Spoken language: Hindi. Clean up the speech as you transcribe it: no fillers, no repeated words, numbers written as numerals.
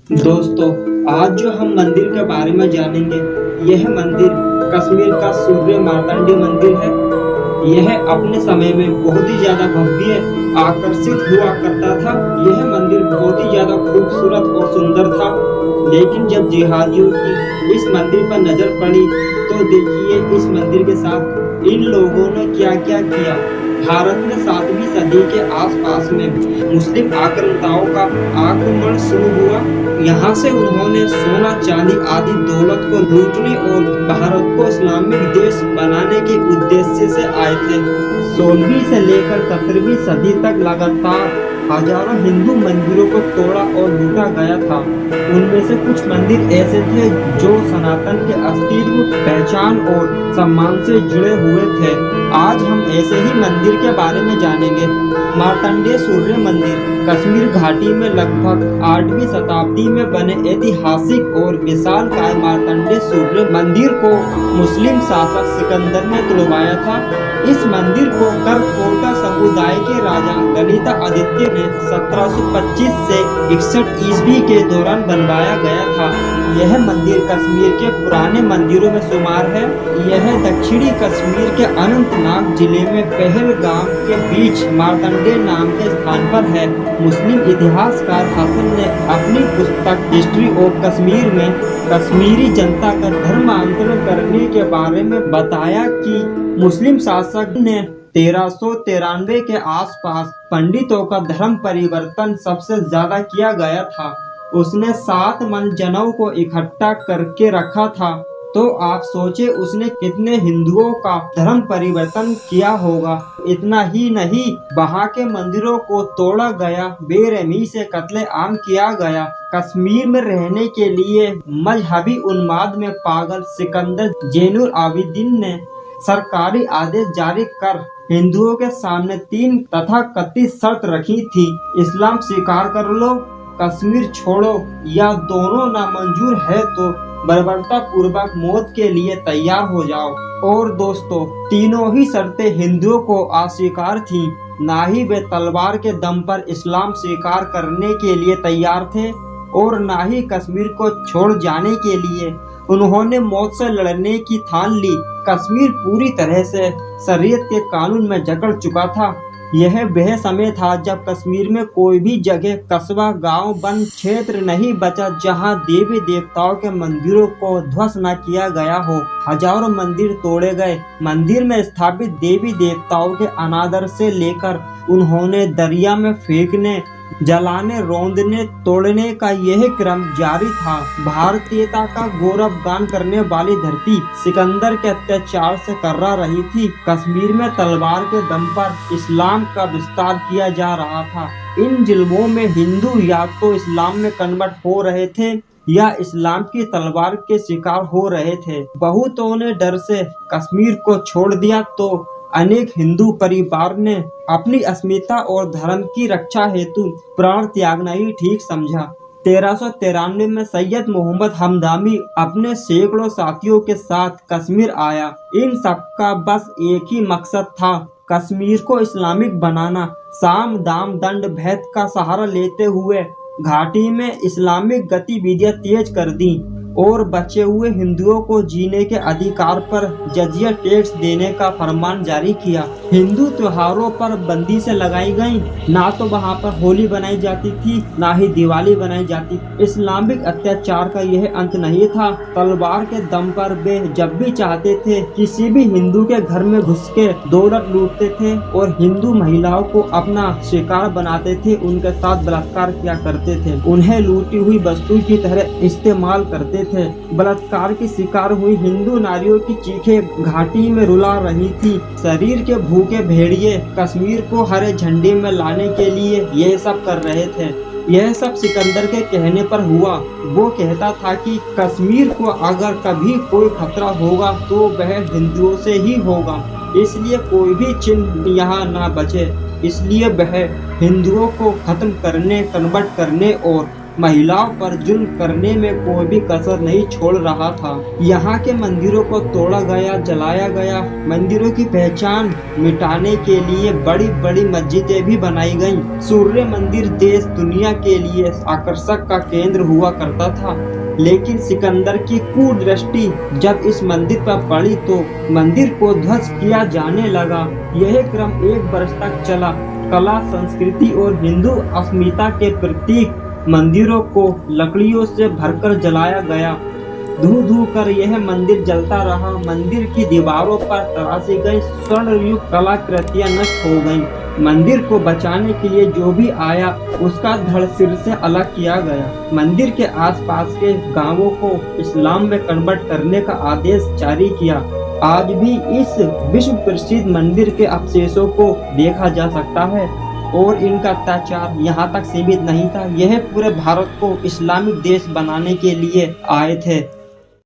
दोस्तों, आज जो हम मंदिर के बारे में जानेंगे, यह मंदिर कश्मीर का सूर्य मार्तंड मंदिर है। यह अपने समय में बहुत ही ज्यादा भव्य आकर्षित हुआ करता था। यह मंदिर बहुत ही ज्यादा खूबसूरत और सुंदर था, लेकिन जब जिहादियों की इस मंदिर पर नजर पड़ी तो देखिए इस मंदिर के साथ इन लोगों ने क्या क्या किया। भारत में 7वीं सदी के आसपास में मुस्लिम आक्रांताओं का आक्रमण शुरू हुआ। यहाँ से उन्होंने सोना चांदी आदि दौलत को लूटने और भारत को इस्लामिक देश बनाने के उद्देश्य से आए थे। 16वीं से लेकर 17वीं सदी तक लगातार हजारों हिंदू मंदिरों को तोड़ा और लूटा गया था। उनमें से कुछ मंदिर ऐसे थे जो सनातन के अस्तित्व, पहचान और सम्मान से जुड़े हुए थे। आज हम ऐसे ही मंदिर के बारे में जानेंगे। मार्तंडेय सूर्य मंदिर कश्मीर घाटी में लगभग 8वीं शताब्दी में बने ऐतिहासिक और विशालकाय मार्तंडेय सूर्य मंदिर को मुस्लिम शासक सिकंदर ने तुड़वाया था। इस मंदिर को करकोटा समुदाय के राजा ललिता आदित्य ने 1725 से 61 ईस्वी के दौरान बनवाया गया था। यह मंदिर कश्मीर के पुराने मंदिरों में शुमार है। यह दक्षिणी कश्मीर के अनंतनाग जिले में पहलगाम के बीच मार्तंडेय नाम के स्थान पर है। मुस्लिम इतिहासकार हसन ने अपनी पुस्तक हिस्ट्री ऑफ कश्मीर में कश्मीरी जनता का धर्मांतरण करने के बारे में बताया कि मुस्लिम शासक ने 1393 के आसपास पंडितों का धर्म परिवर्तन सबसे ज्यादा किया गया था। उसने 7 मन जनों को इकट्ठा करके रखा था। तो आप सोचे उसने कितने हिंदुओं का धर्म परिवर्तन किया होगा। इतना ही नहीं, वहाँ के मंदिरों को तोड़ा गया, बेरहमी से कत्लेआम किया गया। कश्मीर में रहने के लिए मजहबी उन्माद में पागल सिकंदर जैनुल आबिदीन ने सरकारी आदेश जारी कर हिंदुओं के सामने 3 तथाकथित शर्त रखी थी। इस्लाम स्वीकार कर लो, कश्मीर छोड़ो, या दोनों नामंजूर है तो बर्बरता पूर्वक मौत के लिए तैयार हो जाओ। और दोस्तों, तीनों ही शर्तें हिंदुओं को अस्वीकार थीं। ना ही वे तलवार के दम पर इस्लाम स्वीकार करने के लिए तैयार थे और ना ही कश्मीर को छोड़ जाने के लिए उन्होंने मौत से लड़ने की ठान ली। कश्मीर पूरी तरह से शरीयत के कानून में जकड़ चुका था। यह वह समय था जब कश्मीर में कोई भी जगह, कस्बा, गांव, वन क्षेत्र नहीं बचा जहां देवी देवताओं के मंदिरों को ध्वस्त न किया गया हो। हजारों मंदिर तोड़े गए। मंदिर में स्थापित देवी देवताओं के अनादर से लेकर उन्होंने दरिया में फेंकने, जलाने, रौंदने, तोड़ने का यह क्रम जारी था। भारतीयता का गौरव गान करने वाली धरती सिकंदर के अत्याचार से कर्रा रही थी। कश्मीर में तलवार के दम पर इस्लाम का विस्तार किया जा रहा था। इन जुल्मों में हिंदू या तो इस्लाम में कन्वर्ट हो रहे थे या इस्लाम की तलवार के शिकार हो रहे थे। बहुतों ने डर से कश्मीर को छोड़ दिया तो अनेक हिंदू परिवार ने अपनी अस्मिता और धर्म की रक्षा हेतु प्राण त्यागना ही ठीक समझा। 1393 में सैयद मोहम्मद हमदानी अपने सैकड़ों साथियों के साथ कश्मीर आया। इन सबका बस एक ही मकसद था, कश्मीर को इस्लामिक बनाना। साम दाम दंड भेद का सहारा लेते हुए घाटी में इस्लामिक गतिविधियां तेज कर दी और बचे हुए हिंदुओं को जीने के अधिकार पर जजिया टैक्स देने का फरमान जारी किया। हिंदू त्योहारों पर बंदी से लगाई गई। ना तो वहाँ पर होली बनाई जाती थी, ना ही दिवाली बनाई जाती। इस्लामिक अत्याचार का यह अंत नहीं था। तलवार के दम पर वे जब भी चाहते थे किसी भी हिंदू के घर में घुस के दौलत लूटते थे और हिंदू महिलाओं को अपना शिकार बनाते थे, उनके साथ बलात्कार किया करते थे, उन्हें लूटी हुई वस्तु की तरह इस्तेमाल करते थे। बलात्कार की शिकार हुई हिंदू नारियों की चीखें घाटी में रुला रही थी। शरीर के भूखे भेड़िए कश्मीर को हरे झंडे में लाने के लिए यह सब कर रहे थे। यह सब सिकंदर के कहने पर हुआ। वो कहता था कि कश्मीर को अगर कभी कोई खतरा होगा तो वह हिंदुओं से ही होगा, इसलिए कोई भी चिन्ह यहाँ ना बचे। इसलिए वह हिंदुओं को खत्म करने, कन्वर्ट करने और महिलाओं पर जुल्म करने में कोई भी कसर नहीं छोड़ रहा था। यहाँ के मंदिरों को तोड़ा गया, जलाया गया। मंदिरों की पहचान मिटाने के लिए बड़ी बड़ी मस्जिदें भी बनाई गईं। सूर्य मंदिर देश दुनिया के लिए आकर्षक का केंद्र हुआ करता था, लेकिन सिकंदर की कुदृष्टि जब इस मंदिर पर पड़ी तो मंदिर को ध्वस्त किया जाने लगा। यह क्रम 1 वर्ष तक चला। कला, संस्कृति और हिंदू अस्मिता के प्रतीक मंदिरों को लकड़ियों से भरकर जलाया गया। धू धू कर यह मंदिर जलता रहा। मंदिर की दीवारों पर तराशी गई स्वर्णयुक्त कलाकृतियां नष्ट हो गईं। मंदिर को बचाने के लिए जो भी आया उसका धड़ सिर से अलग किया गया। मंदिर के आसपास के गांवों को इस्लाम में कन्वर्ट करने का आदेश जारी किया। आज भी इस विश्व प्रसिद्ध मंदिर के अवशेषों को देखा जा सकता है और इनका अत्याचार यहाँ तक सीमित नहीं था। यह पूरे भारत को इस्लामिक देश बनाने के लिए आए थे।